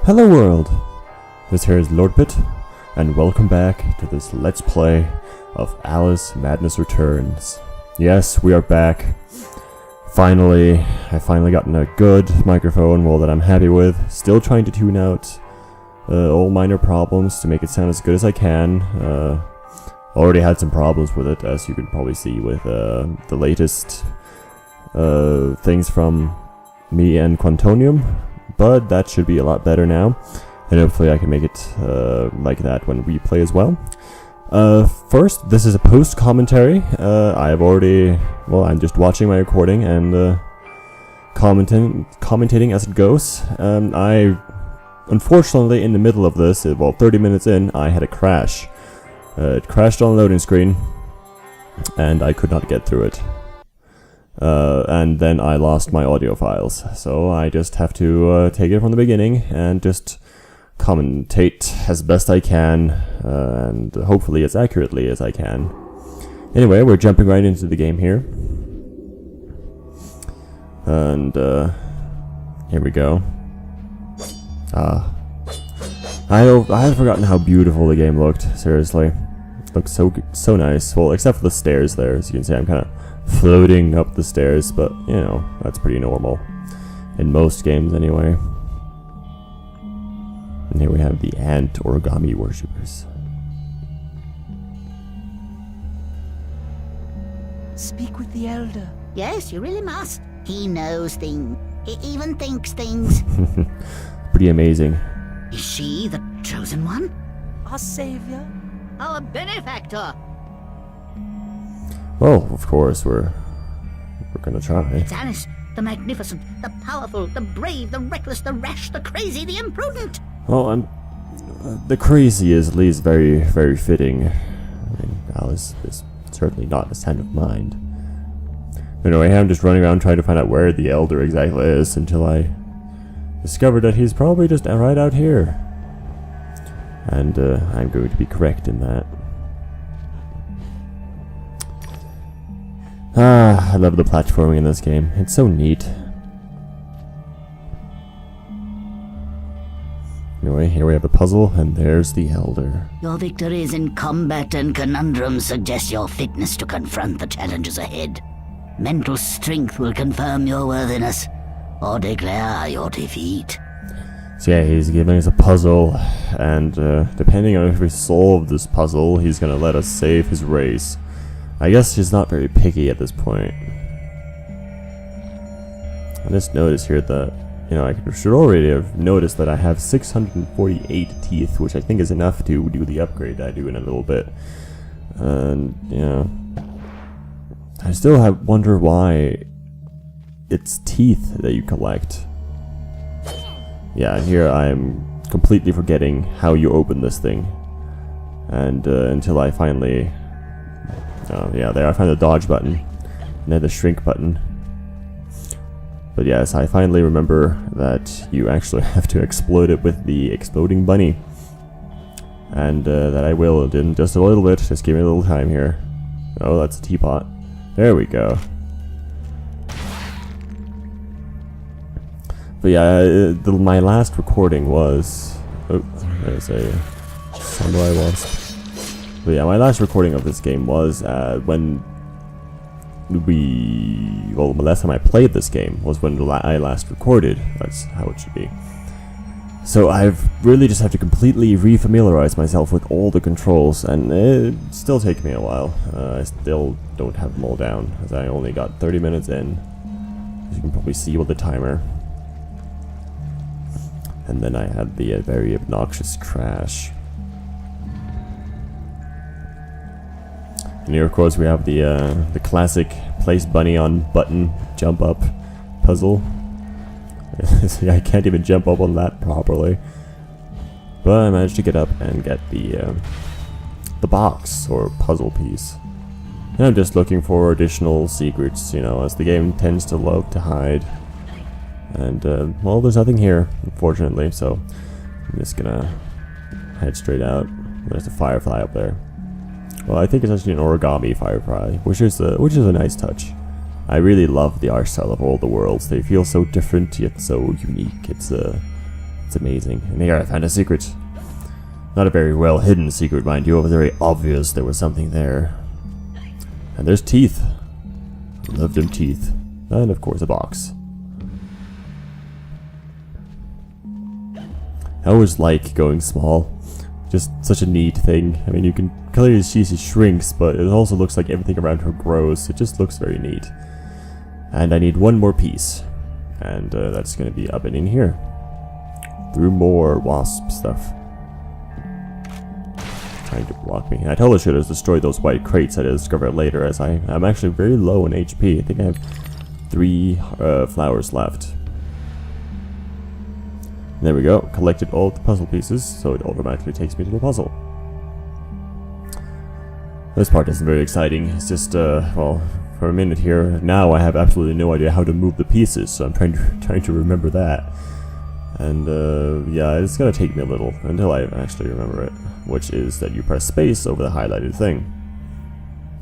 Hello world, this here is lordpitt, and welcome back to this Let's Play of Alice Madness Returns. Yes, we are back. Finally, I finally gotten a good microphone, well, that I'm happy with. Still trying to tune out all minor problems to make it sound as good as I can. Already had some problems with it, as you can probably see with the latest things from me and Quantonium. But that should be a lot better now, and hopefully I can make it like that when we play as well. First, this is a post-commentary. I've already, well, I'm just watching my recording and commentating as it goes. I, unfortunately, in the middle of this, well, 30 minutes in, I had a crash. It crashed on the loading screen, and I could not get through it. And then I lost my audio files, so I just have to take it from the beginning and just commentate as best I can, and hopefully as accurately as I can. Anyway, we're jumping right into the game here. And here we go. I had forgotten how beautiful the game looked, seriously. It looks so nice. Well, except for the stairs there, as you can see I'm kind of floating up the stairs, but you know, that's pretty normal in most games anyway. And here we have the ant origami worshippers. Speak with the elder. Yes, you really must. He knows things. He even thinks things. Pretty amazing. Is she the chosen one? Our savior? Our benefactor? Well, of course, we're gonna try. It's Alice, the magnificent, the powerful, the brave, the reckless, the rash, the crazy, the imprudent. Well, the crazy is at least very, very fitting. I mean, Alice is certainly not a saint of mind. Anyway, I'm just running around trying to find out where the elder exactly is until I discovered that he's probably just right out here. And I'm going to be correct in that. I love the platforming in this game. It's so neat. Anyway, here we have a puzzle, and there's the elder. Your victories in combat and conundrums suggest your fitness to confront the challenges ahead. Mental strength will confirm your worthiness, or declare your defeat. So yeah, he's giving us a puzzle, and depending on if we solve this puzzle, he's gonna let us save his race. I guess he's not very picky at this point. I just noticed here that, you know, I should already have noticed that I have 648 teeth, which I think is enough to do the upgrade I do in a little bit. And, you know, I still wonder why it's teeth that you collect. Yeah, here I'm completely forgetting how you open this thing. And until I finally... yeah, there I find the dodge button, and then the shrink button. But yes, I finally remember that you actually have to explode it with the exploding bunny. And that I will in just a little bit, just give me a little time here. Oh, that's a teapot. There we go. But yeah, my last recording was... Oh, there's a samurai wasp. But yeah, my last recording of this game was when well, the last time I played this game was when I last recorded. That's how it should be. So I've really just have to completely refamiliarize myself with all the controls, and it still takes me a while. I still don't have them all down, as I only got 30 minutes in. As you can probably see with the timer. And then I had the very obnoxious crash. And here, of course, we have the classic place bunny on button jump up puzzle. See, I can't even jump up on that properly, but I managed to get up and get the box or puzzle piece. And I'm just looking for additional secrets, you know, as the game tends to love to hide. And well, there's nothing here, unfortunately. So I'm just gonna head straight out. There's a firefly up there. Well, I think it's actually an origami firefly, which is a nice touch. I really love the art style of all the worlds. They feel so different yet so unique. It's It's amazing. And here I found a secret. Not a very well hidden secret, mind you. It was very obvious there was something there. And there's teeth. I love them teeth. And of course a box. I always like going small. Just such a neat thing. I mean, you can clearly see she shrinks, but it also looks like everything around her grows. It just looks very neat. And I need one more piece. And that's going to be up and in here. Through more wasp stuff. Trying to block me. I totally should have destroyed those white crates I discovered later, as I'm actually very low in HP. I think I have 3 flowers left. There we go. Collected all the puzzle pieces, so it automatically takes me to the puzzle. This part isn't very exciting. It's just, well, for a minute here. Now I have absolutely no idea how to move the pieces, so I'm trying to remember that. And yeah, it's gonna take me a little until I actually remember it, which is that you press space over the highlighted thing.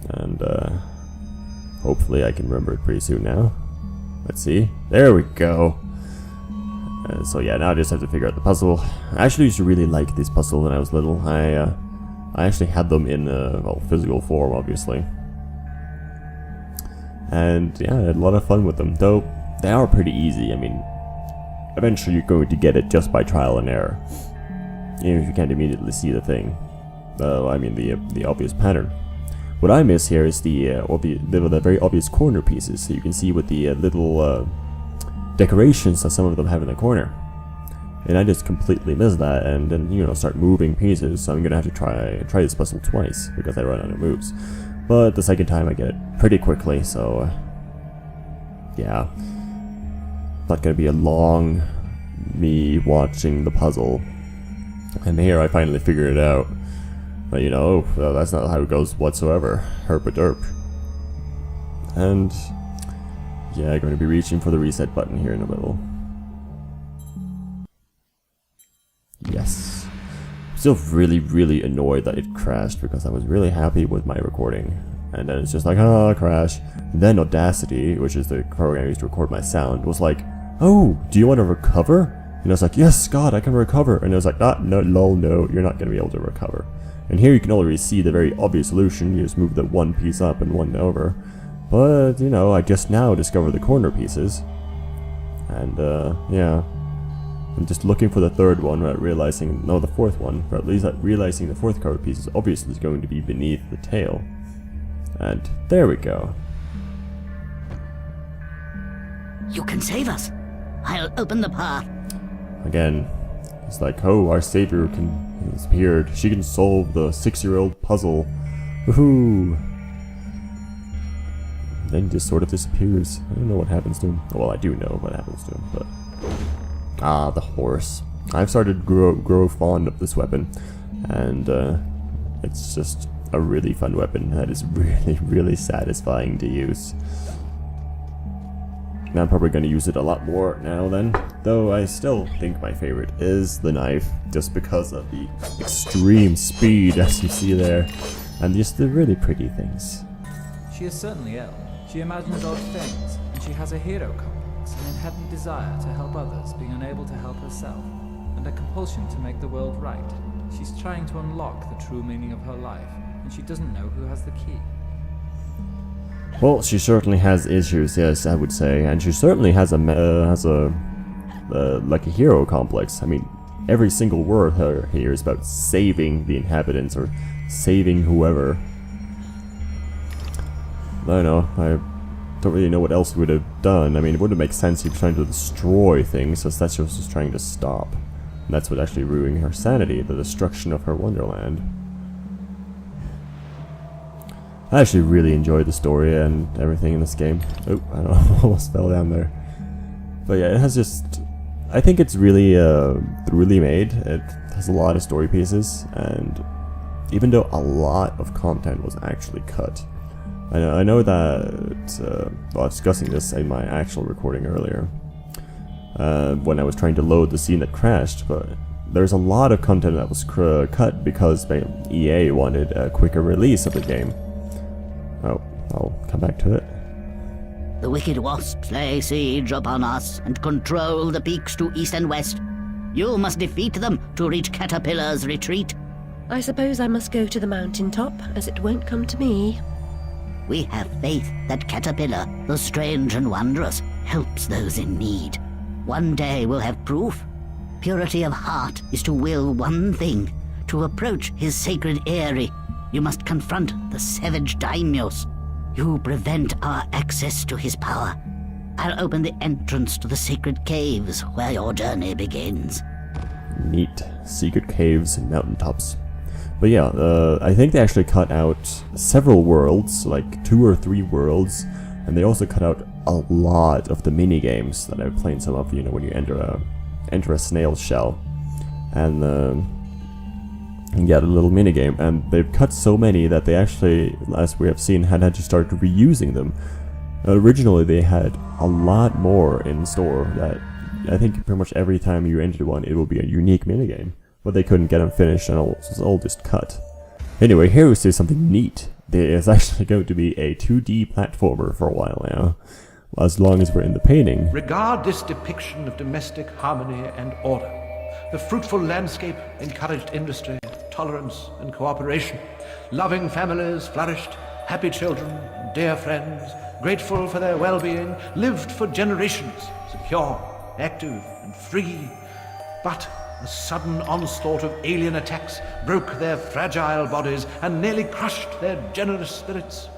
And hopefully I can remember it pretty soon now. Let's see. There we go. So yeah, now I just have to figure out the puzzle. I actually used to really like this puzzle when I was little. I actually had them in well, physical form, obviously. And yeah, I had a lot of fun with them, though they are pretty easy. I mean, eventually you're going to get it just by trial and error, even if you can't immediately see the thing. I mean the obvious pattern. What I miss here is the very obvious corner pieces, so you can see with the little decorations that some of them have in the corner. And I just completely miss that, and then, you know, start moving pieces. So I'm gonna have to try this puzzle twice because I run out of moves. But the second time I get it pretty quickly, so yeah. Not gonna be a long me watching the puzzle. And here I finally figured it out. But you know, well, that's not how it goes whatsoever. Herp-a-derp. And yeah, I'm going to be reaching for the reset button here in the middle. Yes. I'm still really annoyed that it crashed because I was really happy with my recording. And then it's just like, ah, crash. And then Audacity, which is the program I used to record my sound, was like, oh, do you want to recover? And I was like, yes, God, I can recover. And it was like, ah, no, lol, no, you're not going to be able to recover. And here you can already see the very obvious solution. You just move the one piece up and one over. But, you know, I just now discovered the corner pieces. And, yeah. I'm just looking for the third one, without realizing, no, the fourth one, or at least realizing the fourth cover piece is obviously going to be beneath the tail. And there we go. You can save us. I'll open the path. Again, it's like, oh, our savior has appeared. She can solve the 6-year-old puzzle. Woohoo! Then he just sort of disappears. I don't know what happens to him. Well, I do know what happens to him, but... Ah, the horse. I've started to grow fond of this weapon, and it's just a really fun weapon that is really satisfying to use. And I'm probably going to use it a lot more now then, though I still think my favorite is the knife, just because of the extreme speed, as you see there, and just the really pretty things. She is certainly ill. She imagines odd things, and she has a hero complex, an inherent desire to help others being unable to help herself, and a compulsion to make the world right. She's trying to unlock the true meaning of her life, and she doesn't know who has the key. Well, she certainly has issues, yes, I would say, and she certainly has like a hero complex. I mean, every single word here is about saving the inhabitants or saving whoever. I don't know, I don't really know what else we would have done. I mean, it wouldn't make sense if you're trying to destroy things, so that's just trying to stop. And that's what actually ruining her sanity, the destruction of her wonderland. I actually really enjoyed the story and everything in this game. Oh, I don't know, almost fell down there. But yeah, it has just... I think it's really, really made. It has a lot of story pieces, and even though a lot of content was actually cut, I know that, well, I was discussing this in my actual recording earlier, when I was trying to load the scene that crashed, but there's a lot of content that was cut because EA wanted a quicker release of the game. Oh, I'll come back to it. The wicked wasps lay siege upon us and control the peaks to east and west. You must defeat them to reach Caterpillar's retreat. I suppose I must go to the mountaintop, as it won't come to me. We have faith that Caterpillar, the strange and wondrous, helps those in need. One day we'll have proof. Purity of heart is to will one thing, to approach his sacred eyrie. You must confront the savage daimyos. You prevent our access to his power. I'll open the entrance to the sacred caves where your journey begins. Neat. Secret caves and mountaintops. But yeah, I think they actually cut out several worlds, like 2 or 3 worlds, and they also cut out a lot of the mini games that I've played some of. You know, when you enter a snail shell, and you get a little mini game, and they've cut so many that they actually, as we have seen, had to start reusing them. Originally, they had a lot more in store that I think pretty much every time you entered one, it will be a unique minigame. But they couldn't get them finished, and it was all just cut. Anyway, here we see something neat. There is actually going to be a 2D platformer for a while now, as long as we're in the painting. Regard this depiction of domestic harmony and order. The fruitful landscape encouraged industry, tolerance, and cooperation. Loving families flourished, happy children, dear friends, grateful for their well-being, lived for generations, secure, active, and free. But a sudden onslaught of alien attacks broke their fragile bodies and nearly crushed their generous spirits.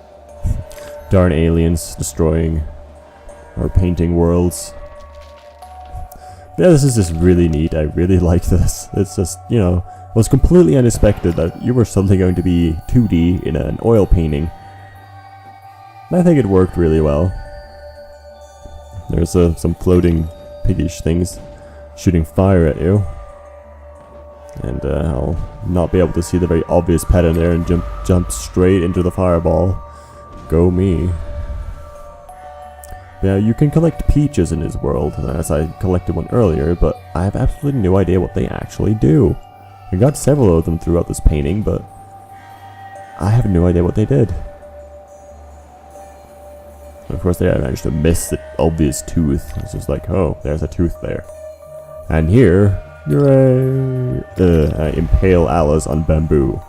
Darn aliens destroying our painting worlds. Yeah, this is just really neat. I really like this. It's just, you know, it was completely unexpected that you were suddenly going to be 2D in an oil painting. And I think it worked really well. There's some floating piggish things shooting fire at you. And I'll not be able to see the very obvious pattern there and jump straight into the fireball. Go me. Yeah, you can collect peaches in his world, as I collected one earlier, but I have absolutely no idea what they actually do. I got several of them throughout this painting, but I have no idea what they did. Of course, they managed to miss the obvious tooth. It's just like, oh, there's a tooth there. And here, you're impale Alice on bamboo.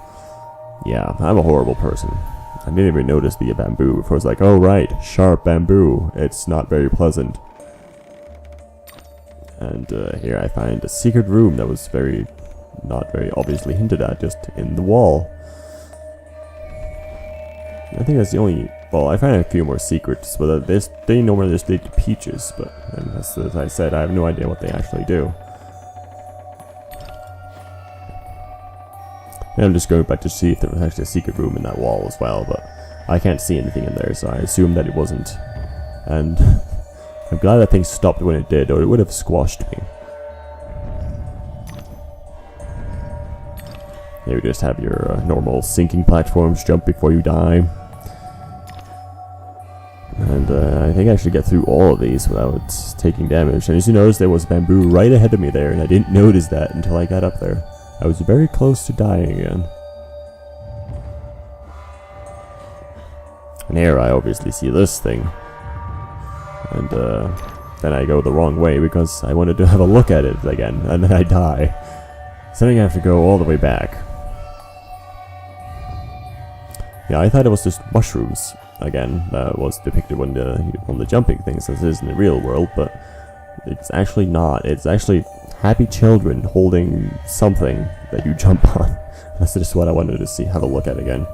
Yeah, I'm a horrible person. I didn't even notice the bamboo before. I was like, oh right, sharp bamboo. It's not very pleasant. And here I find a secret room that was not very obviously hinted at, just in the wall. I think that's the only. Well, I found a few more secrets, but they normally just lead to peaches. But as I said, I have no idea what they actually do. And I'm just going back to see if there was actually a secret room in that wall as well, but I can't see anything in there, so I assume that it wasn't. And I'm glad that thing stopped when it did, or it would have squashed me. Here you just have your normal sinking platforms, jump before you die. And I think I should get through all of these without taking damage. And as you notice, there was bamboo right ahead of me there, and I didn't notice that until I got up there. I was very close to dying again. And here I obviously see this thing. And then I go the wrong way because I wanted to have a look at it again, and then I die. So then I have to go all the way back. Yeah, I thought it was just mushrooms again that was depicted on the jumping things, as it is in the real world, but it's actually not. It's actually happy children holding something that you jump on. That's just what I wanted to see, have a look at again.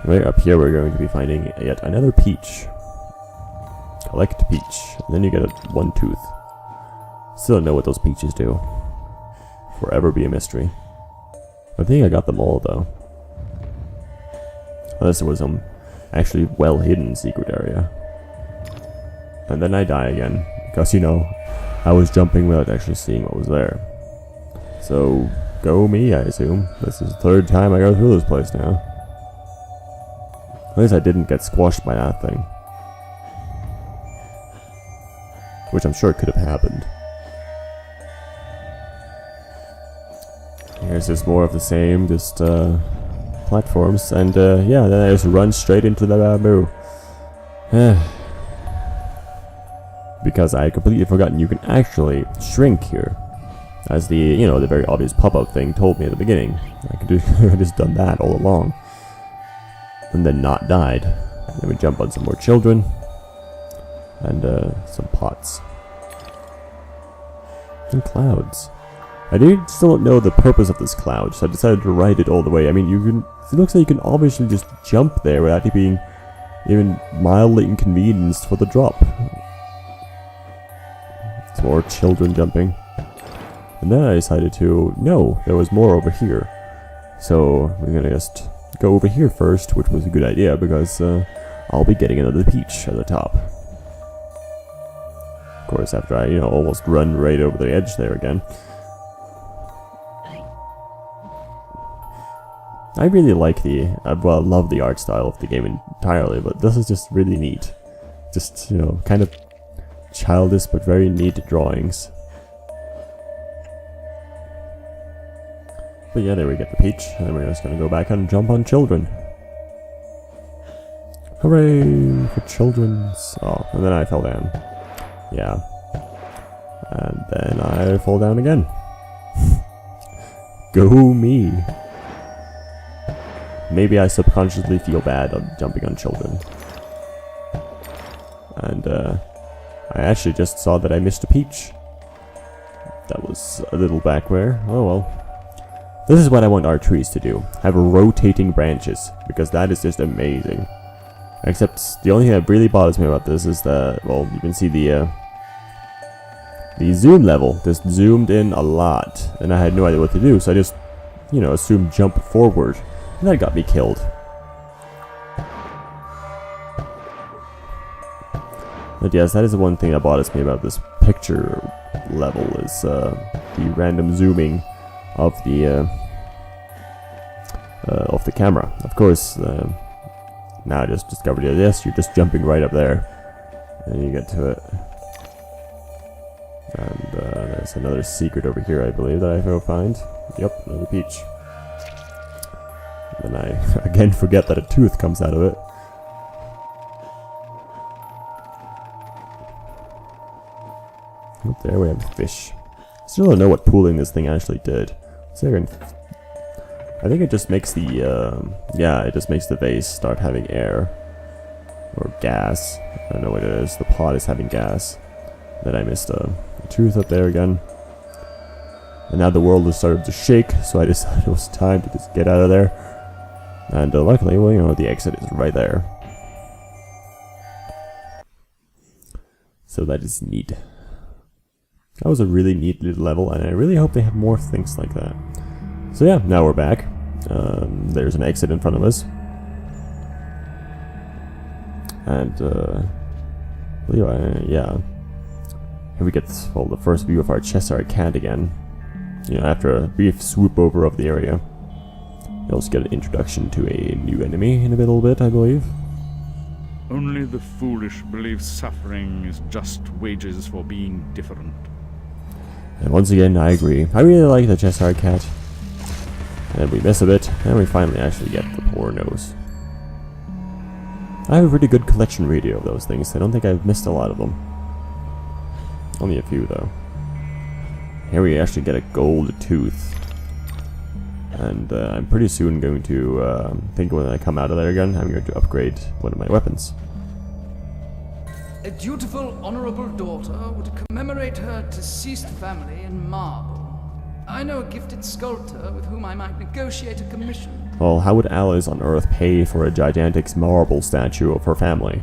Right up here we're going to be finding yet another peach. Collect peach, and then you get one tooth. Still don't know what those peaches do. Forever be a mystery. I think I got them all though. Unless there was some actually well hidden secret area. And then I die again, because you know, I was jumping without actually seeing what was there. So, go me, I assume. This is the third time I go through this place now. At least I didn't get squashed by that thing. Which I'm sure could have happened. Here's just more of the same, just platforms, and yeah, then I just run straight into the bamboo. Because I had completely forgotten you can actually shrink here. As the, you know, the very obvious pop-up thing told me at the beginning. I could have just done that all along. And then not died. Then we jump on some more children. And some pots. And clouds. I still don't know the purpose of this cloud, so I decided to ride it all the way. I mean, it looks like you can obviously just jump there without it being even mildly inconvenienced for the drop. Some more children jumping. And then I decided to, no, there was more over here. So we're gonna just go over here first, which was a good idea because I'll be getting another peach at the top. Of course, after I, you know, almost run right over the edge there again. I really like well, I love the art style of the game entirely, but this is just really neat. Just, you know, kind of childish but very neat drawings. But yeah, there we get the peach, and then we're just gonna go back and jump on children. Hooray for children's... Oh, and then I fell down. Yeah. And then I fall down again. Go me. Maybe I subconsciously feel bad on jumping on children. And I actually just saw that I missed a peach. That was a little backward. Oh well. This is what I want our trees to do. Have rotating branches, because that is just amazing. Except the only thing that really bothers me about this is that, well, you can see the zoom level just zoomed in a lot, and I had no idea what to do, so I just, you know, assumed jump forward, and that got me killed. But yes, that is the one thing that bothers me about this picture level, is the random zooming of the camera. Of course, now I just discovered it. Yes, you're just jumping right up there, and you get to it. And there's another secret over here, I believe, that I will find. Yep, another peach. And then I again forget that a tooth comes out of it. Oh, there we have fish. Still don't know what pooling this thing actually did. I think it just makes the, yeah, it just makes the vase start having air. Or gas. I don't know what it is. The pot is having gas. Then I missed a tooth up there again. And now the world has started to shake, so I decided it was time to just get out of there. And luckily, well, you know, the exit is right there. So that is neat. That was a really neat little level, and I really hope they have more things like that. So yeah, now we're back. There's an exit in front of us. And, yeah. Here we get, well, the first view of our Cheshire Cat again. You know, after a brief swoop over of the area. You also get an introduction to a new enemy in a little bit, I believe. Only the foolish believe suffering is just wages for being different. And once again, I agree. I really like the Cheshire Cat. And then we miss a bit, and we finally actually get the poor nose. I have a pretty good collection radio of those things. I don't think I've missed a lot of them. Only a few, though. Here we actually get a gold tooth. And I'm pretty soon going to, think when I come out of there again, I'm going to upgrade one of my weapons. A dutiful, honorable daughter would commemorate her deceased family in marble. I know a gifted sculptor with whom I might negotiate a commission. Well, how would Alice on Earth pay for a gigantic marble statue of her family?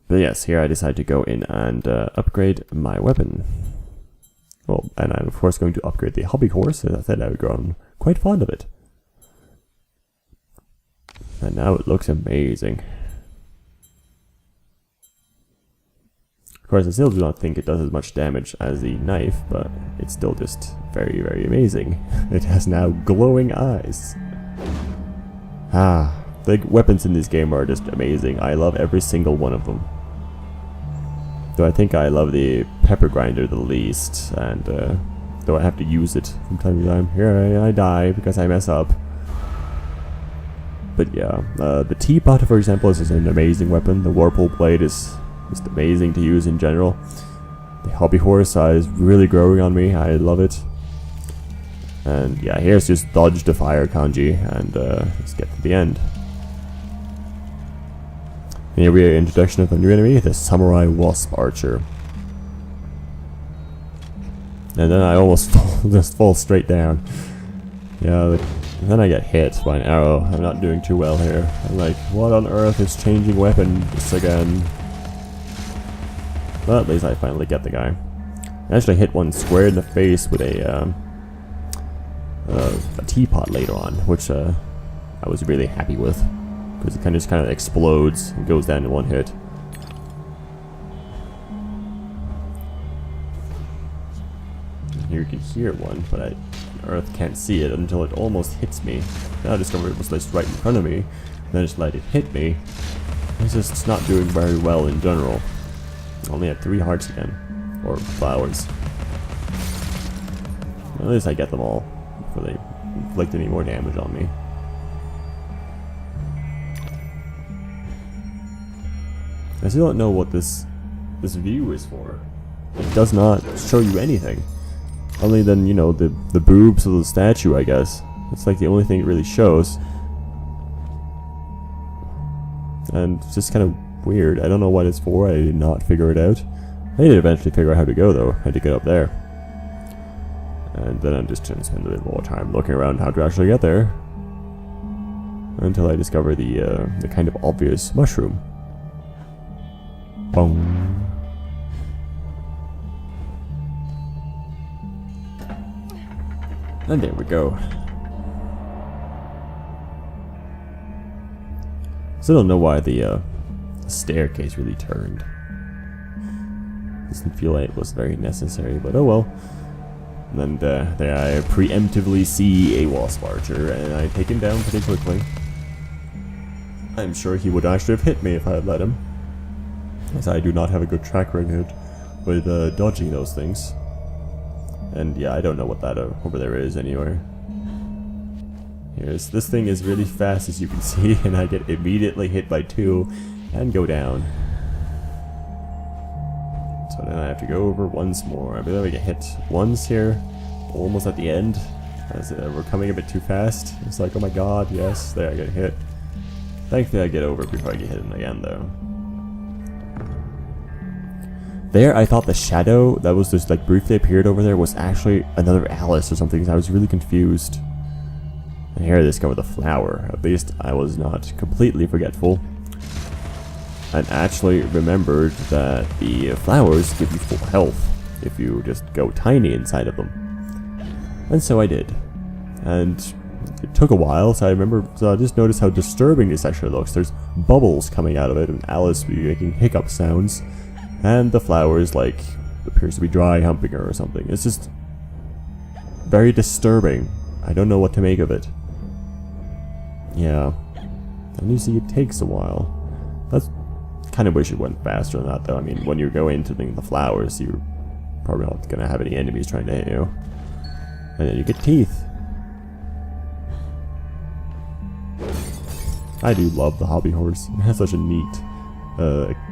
But yes, here I decided to go in and upgrade my weapon. Well, and I'm of course going to upgrade the hobby horse, as I said I've grown quite fond of it. And now it looks amazing. Of course, I still do not think it does as much damage as the knife, but it's still just very, very amazing. It has now glowing eyes. The weapons in this game are just amazing. I love every single one of them. Though I think I love the pepper grinder the least, and though I have to use it from time to time. Here I die because I mess up. But yeah, the teapot, for example, is an amazing weapon. The Whirlpool blade is just amazing to use in general. The hobby horse is really growing on me. I love it. And yeah, here's just dodge the fire kanji, and let's get to the end. And here we have introduction of a new enemy, the Samurai Wasp Archer. And then I almost just fall straight down. Yeah, and then I get hit by an arrow. I'm not doing too well here. I'm like, what on earth is changing weapons again? But at least I finally get the guy. I actually hit one square in the face with a teapot later on, which I was really happy with, because it just kind of explodes and goes down in one hit. Here you can hear one, but Earth can't see it until it almost hits me. Then I discovered it was just right in front of me, and then I just let it hit me. It's just not doing very well in general. I only have 3 hearts again, or flowers. At least I get them all before they inflict any more damage on me. I still don't know what this view is for. It does not show you anything. Other than, you know, the boobs of the statue, I guess. It's like the only thing it really shows. And it's just kind of weird. I don't know what it's for. I did not figure it out. I did eventually figure out how to go, though. I had to get up there. And then I'm just going to spend a bit more time looking around how to actually get there. Until I discover the kind of obvious mushroom. Boom. And there we go. Still don't know why the staircase really turned. Doesn't feel like it was very necessary, but oh well. And there I preemptively see a wasp archer, and I take him down pretty quickly. I'm sure he would actually have hit me if I had let him, as I do not have a good track record with dodging those things. And yeah, I don't know what that over there is anywhere. This thing is really fast, as you can see, and I get immediately hit by 2 and go down. So then I have to go over once more. I believe I get hit once here, almost at the end, as we're coming a bit too fast. It's like, oh my god, yes, there I get hit. Thankfully I get over before I get hit again, though. There, I thought the shadow that was just like briefly appeared over there was actually another Alice or something, because I was really confused. And here I discover the flower. At least I was not completely forgetful, and actually remembered that the flowers give you full health if you just go tiny inside of them. And so I did. And it took a while, so I just noticed how disturbing this actually looks. There's bubbles coming out of it, and Alice be making hiccup sounds. And the flowers, like, appears to be dry humping her or something. It's just very disturbing. I don't know what to make of it. Yeah. And you see, it takes a while. That's kind of wish it went faster than that, though. I mean, when you go into the flowers, you're probably not going to have any enemies trying to hit you. And then you get teeth. I do love the hobby horse. It has such a neat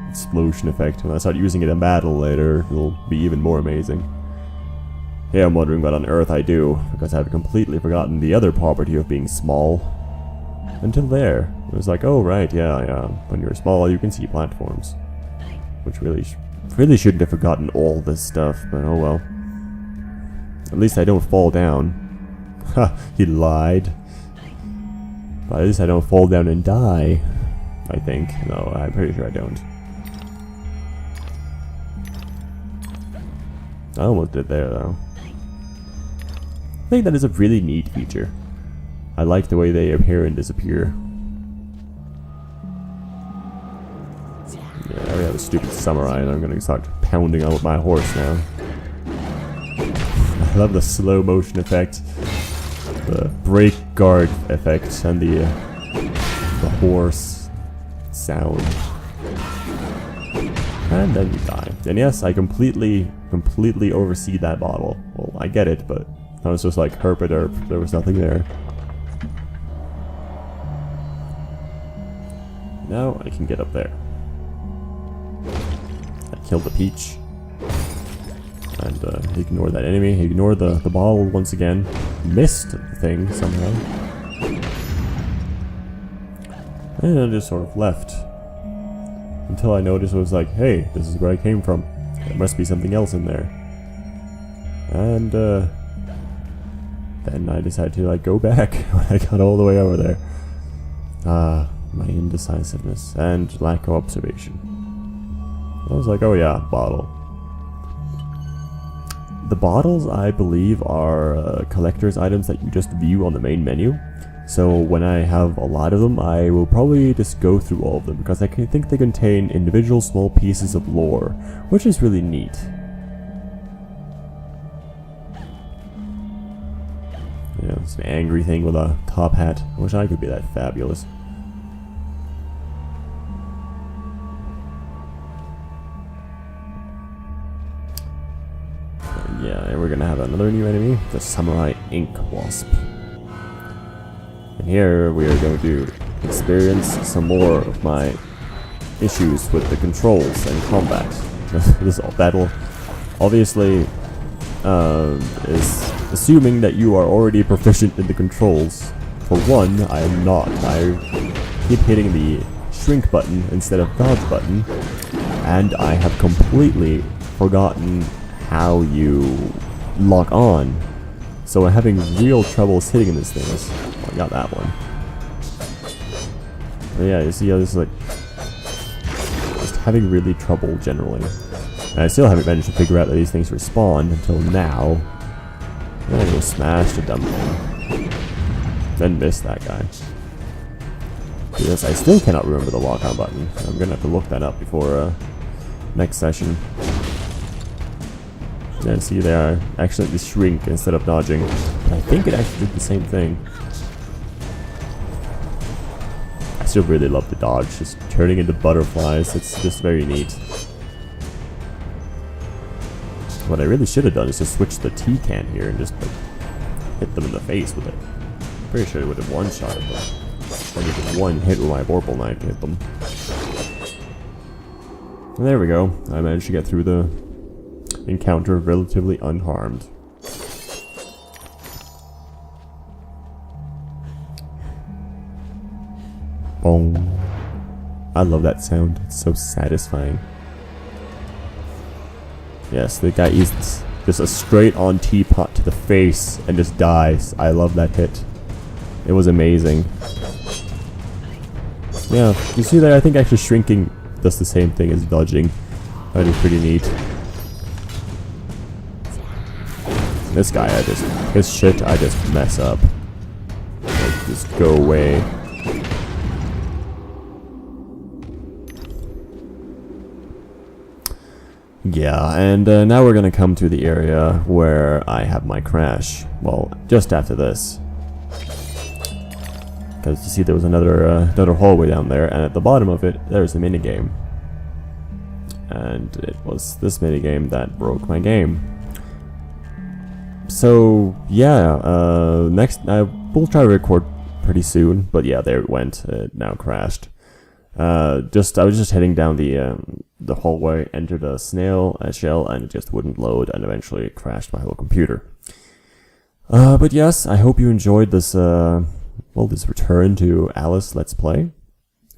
explosion effect. When I start using it in battle later, it'll be even more amazing. Yeah, I'm wondering what on earth I do, because I've completely forgotten the other property of being small. Until there. It was like, oh right, yeah, when you're small you can see platforms. Which really shouldn't have forgotten all this stuff, but oh well. At least I don't fall down. Ha, he lied. But at least I don't fall down and die. I think. No, I'm pretty sure I don't. I almost did there, though. I think that is a really neat feature. I like the way they appear and disappear. Yeah, I have a stupid samurai, and I'm gonna start pounding on with my horse now. I love the slow motion effect, the brake guard effect, and the horse sound. And then you die. And yes, I completely oversee that bottle. Well, I get it, but I was just like, herp a derp, there was nothing there. Now I can get up there. I killed the peach. And ignore that enemy, ignore the bottle once again. Missed the thing somehow. And I just sort of left. Until I noticed it was like, hey, this is where I came from. There must be something else in there. And then I decided to like go back when I got all the way over there. My indecisiveness and lack of observation. I was like, oh yeah, bottle. The bottles, I believe, are collector's items that you just view on the main menu. So when I have a lot of them, I will probably just go through all of them, because I think they contain individual small pieces of lore, which is really neat. Yeah, it's an angry thing with a top hat. I wish I could be that fabulous. Yeah, and we're gonna have another new enemy, the Samurai Inc Wasp. And here we are going to experience some more of my issues with the controls and combat. This battle obviously is assuming that you are already proficient in the controls. For one, I am not. I keep hitting the shrink button instead of dodge button, and I have completely forgotten how you lock on. So I'm having real trouble hitting this thing. Oh, I got that one. But yeah, you see how this is like just having really trouble generally. And I still haven't managed to figure out that these things respawn until now. I'm gonna go smash the dumb thing. Then miss that guy. Because I still cannot remember the lock-on button. I'm gonna have to look that up before next session. Yeah, see there, I accidentally shrink instead of dodging. But I think it actually did the same thing. I still really love the dodge, just turning into butterflies. It's just very neat. What I really should have done is just switch the T-can here and just like, hit them in the face with it. Pretty sure it would have one-shotted them. I needed one hit with my vorpal knife to hit them. And there we go. I managed to get through the encounter relatively unharmed. Boom. I love that sound. It's so satisfying. Yes, the guy eats just a straight-on teapot to the face and just dies. I love that hit. It was amazing. Yeah, you see there, I think actually shrinking does the same thing as dodging. That is pretty neat. This guy, his shit, I just mess up. Like, just go away. Yeah, and now we're gonna come to the area where I have my crash. Well, just after this. Because you see there was another hallway down there, and at the bottom of it, there's a minigame. And it was this minigame that broke my game. So, yeah, next, we'll try to record pretty soon, but yeah, there it went. It now crashed. I was just heading down the hallway, entered a snail shell, and it just wouldn't load, and eventually it crashed my whole computer. But yes, I hope you enjoyed this, this return to Alice Let's Play.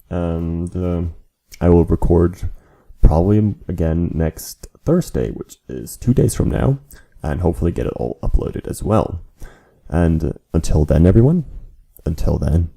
And I will record probably again next Thursday, which is 2 days from now, and hopefully get it all uploaded as well. And until then, everyone, until then.